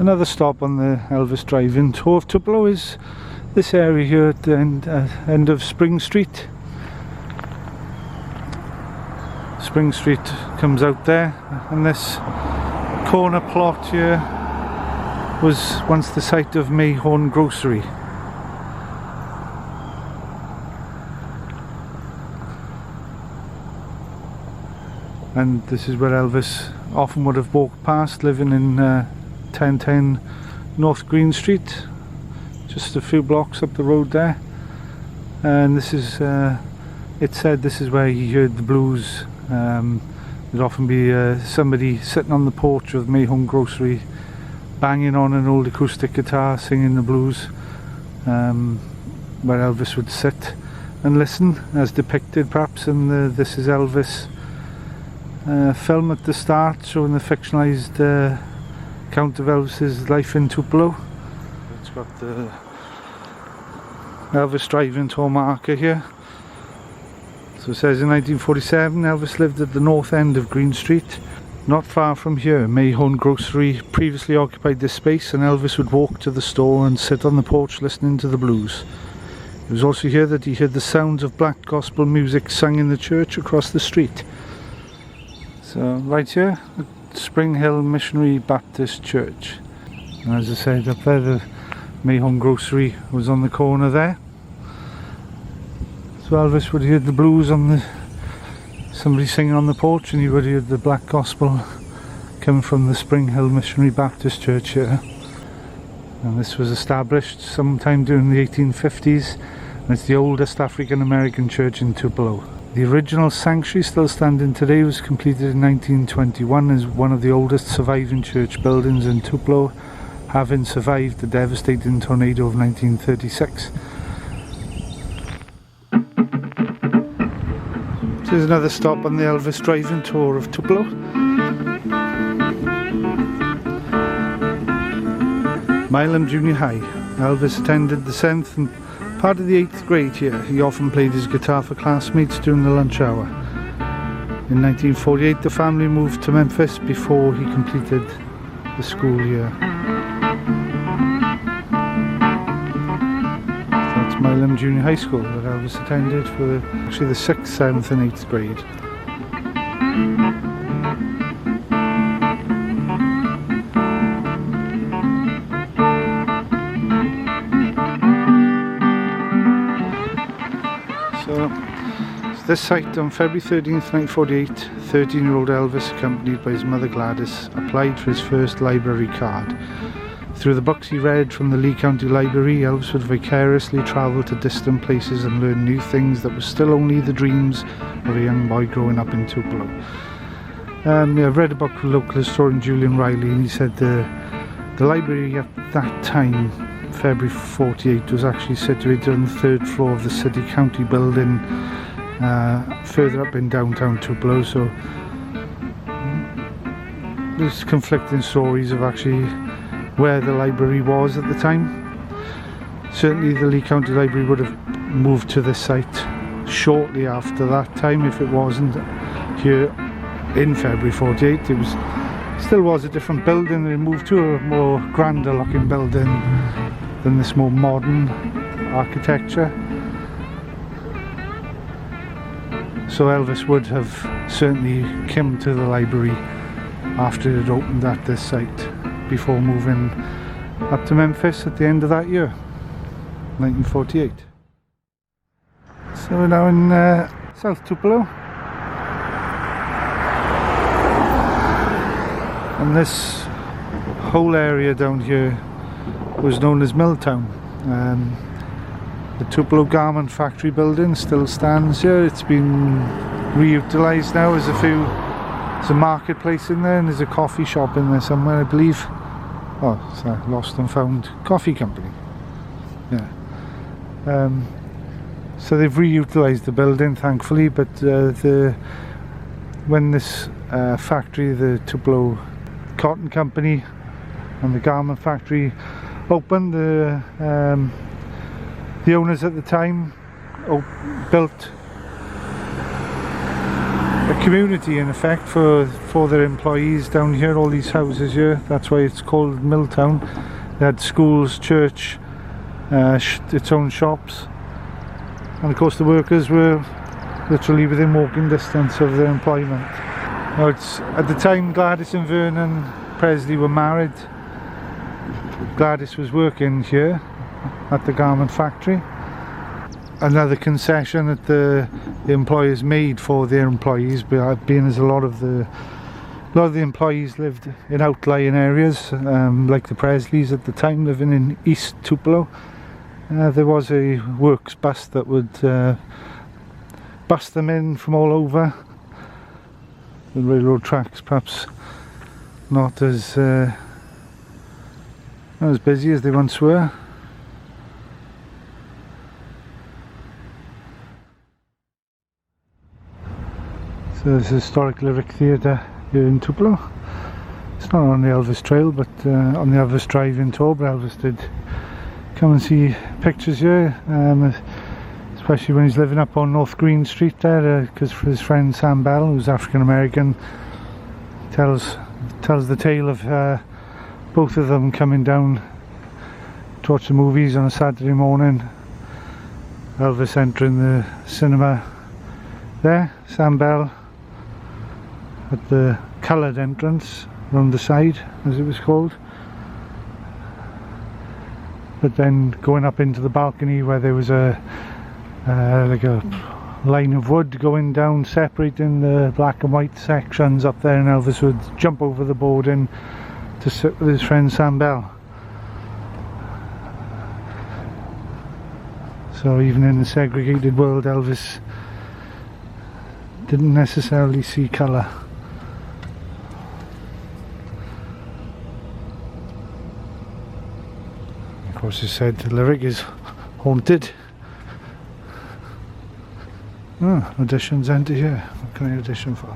Another stop on the Elvis Driving tour of Tupelo is this area here at the end of Spring Street. Spring Street comes out there, and this corner plot here was once the site of Mayhorn Grocery. And this is where Elvis often would have walked past, living in 1010 North Green Street, just a few blocks up the road there. And this is, it said this is where he heard the blues. There'd often be somebody sitting on the porch of Mayhorn Grocery banging on an old acoustic guitar, singing the blues, where Elvis would sit and listen, as depicted perhaps in the This Is Elvis film at the start, showing the fictionalised account of Elvis's life in Tupelo. It's got the Elvis Driving tour marker here. So it says in 1947 Elvis lived at the north end of Green Street. Not far from here, Mayhorn Grocery previously occupied this space, and Elvis would walk to the store and sit on the porch listening to the blues. It was also here that he heard the sounds of black gospel music sung in the church across the street. So right here at Spring Hill Missionary Baptist Church. And as I said, up there the Mayhorn Grocery was on the corner there. So Elvis would hear the blues on somebody singing on the porch, and he would hear the black gospel coming from the Spring Hill Missionary Baptist Church here. And this was established sometime during the 1850s, and it's the oldest African American church in Tupelo. The original sanctuary, still standing today, was completed in 1921 as one of the oldest surviving church buildings in Tupelo, having survived the devastating tornado of 1936. This is another stop on the Elvis Driving tour of Tupelo. Milam Junior High. Elvis attended the 7th and part of the 8th grade here. He often played his guitar for classmates during the lunch hour. In 1948 the family moved to Memphis before he completed the school year. Milam Junior High School that Elvis attended for actually the 6th, 7th and 8th grade. So this site on February 13th, 1948, 13-year-old Elvis, accompanied by his mother Gladys, applied for his first library card. Through the books he read from the Lee County Library, Elvis would vicariously travel to distant places and learn new things that were still only the dreams of a young boy growing up in Tupelo. I've read a book from local historian Julian Riley, and he said the library at that time, February 48, was actually situated on the 3rd floor of the City County building, further up in downtown Tupelo. So there's conflicting stories of actually where the library was at the time. Certainly the Lee County Library would have moved to this site shortly after that time. If it wasn't here in February 48, it still was a different building. They moved to a more grander looking building than this more modern architecture. So Elvis would have certainly come to the library after it had opened at this site, before moving up to Memphis at the end of that year, 1948. So we're now in South Tupelo, and this whole area down here was known as Milltown. The Tupelo Garment Factory building still stands here. It's been reutilised now as there's a marketplace in there, and there's a coffee shop in there somewhere, I believe. Oh, it's a lost and found coffee company. Yeah. So they've reutilised the building, thankfully, but when this factory, the Tupelo Cotton Company and the Garment Factory opened, the owners at the time built a community in effect for their employees down here, all these houses here. That's why it's called Milltown. They had schools, church, its own shops, and of course the workers were literally within walking distance of their employment. Now at the time Gladys and Vernon Presley were married, Gladys was working here at the garment factory. Another concession that the employers made for their employees, being as a lot of the employees lived in outlying areas, like the Presleys at the time living in East Tupelo. There was a works bus that would bus them in from all over. The railroad tracks perhaps not as busy as they once were. So there's a historic lyric theatre here in Tupelo. It's not on the Elvis Trail, but on the Elvis Driving tour, but Elvis did come and see pictures here, especially when he's living up on North Green Street there, because his friend Sam Bell, who's African American, tells the tale of both of them coming down to watch the movies on a Saturday morning. Elvis entering the cinema there, Sam Bell at the coloured entrance round the side, as it was called, but then going up into the balcony where there was like a line of wood going down separating the black and white sections up there, and Elvis would jump over the boarding to sit with his friend Sam Bell. So even in the segregated world, Elvis didn't necessarily see colour. Of course, he said the lyric is haunted. Oh, auditions enter here. What can I audition for?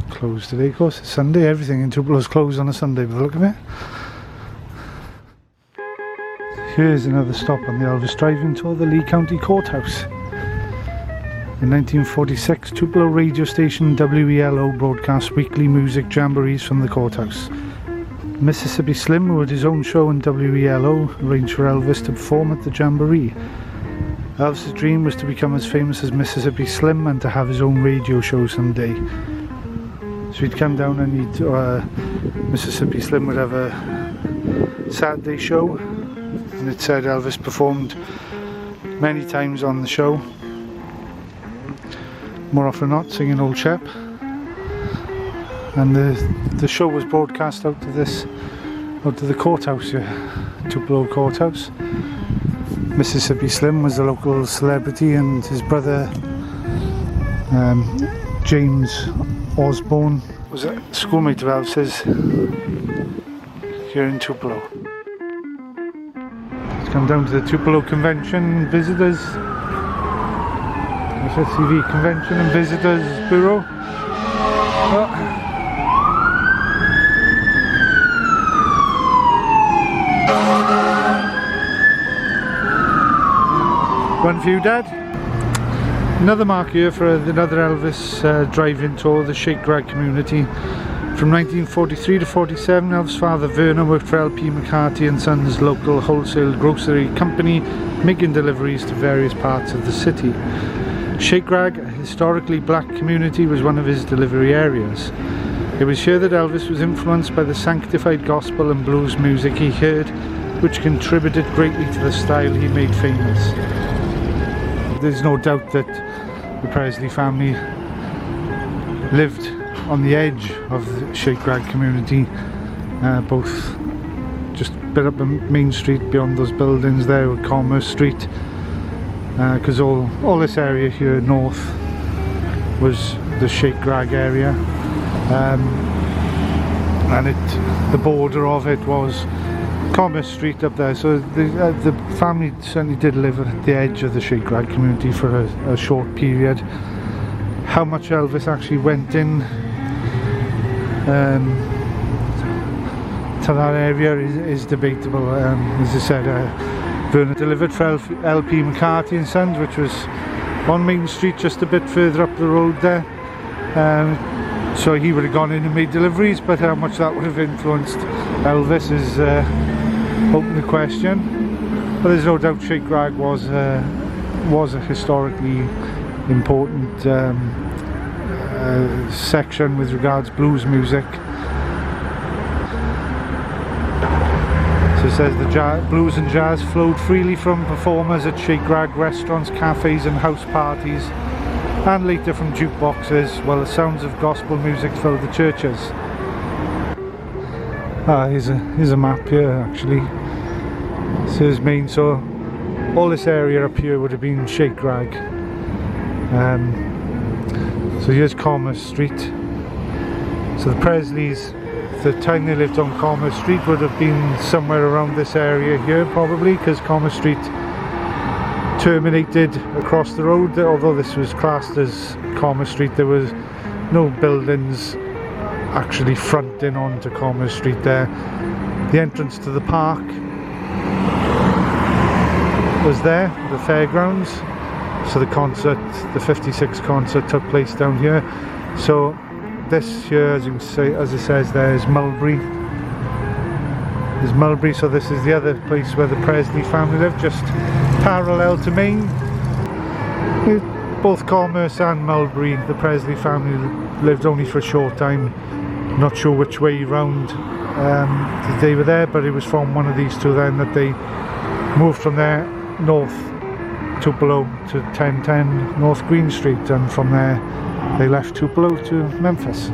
Closed today, of course. It's Sunday. Everything in Tupelo's closed on a Sunday by the look of it. Here's another stop on the Elvis Driving tour, the County Courthouse. In 1946, Tupelo radio station WELO broadcast weekly music jamborees from the courthouse. Mississippi Slim, who had his own show on WELO, arranged for Elvis to perform at the jamboree. Elvis's dream was to become as famous as Mississippi Slim and to have his own radio show someday. So he'd come down and Mississippi Slim would have a Saturday show, and it said Elvis performed many times on the show, more often than not singing Old Shep. And the show was broadcast out to the courthouse here, Tupelo Courthouse. Mississippi Slim was the local celebrity, and his brother James Osborne was a schoolmate of Elvis's here in Tupelo. Let's come down to the Tupelo Convention Visitors, FSCV Convention and Visitors Bureau. One for you, Dad. Another mark here for another Elvis drive-in tour, the shakerag community. From 1943 to 47, Elvis' father Vernon worked for LP McCarthy and Sons local wholesale grocery company, making deliveries to various parts of the city. Shakerag, a historically black community, was one of his delivery areas. It was here that Elvis was influenced by the sanctified gospel and blues music he heard, which contributed greatly to the style he made famous. There's no doubt that the Presley family lived on the edge of the shakerag community, both just a bit up on Main Street beyond those buildings there with Commerce Street, because all this area here north was the shakerag area, and the border of it was Commerce Street up there. So the family certainly did live at the edge of the shakerag community for a short period. How much Elvis actually went in to that area is debatable. As I said, Vernon delivered for LP McCarthy and Sons, which was on Main Street, just a bit further up the road there. So he would have gone in and made deliveries, but how much that would have influenced Elvis is open to question. But there's no doubt Shakerag was a historically important section with regards blues music. So it says the blues and jazz flowed freely from performers at Shakerag restaurants, cafes and house parties, and later from jukeboxes, while the sounds of gospel music filled the churches. Here's a map here actually. So here's Main, so all this area up here would have been Shakerag. So here's Commerce Street. So the Presleys, the time they lived on Commerce Street, would have been somewhere around this area here probably, because Commerce Street terminated across the road. Although this was classed as Commerce Street, there was no buildings actually fronting onto Commerce Street there. The entrance to the park was there, the fairgrounds. So the concert, the 56 concert, took place down here. So this here, as you can see, as it says there, is Mulberry. There's Mulberry, so this is the other place where the Presley family lived, just parallel to Main. Both Commerce and Mulberry, the Presley family lived only for a short time. Not sure which way round they were there, but it was from one of these two then that they moved from there north Tupelo to 1010 North Green Street, and from there they left Tupelo to Memphis.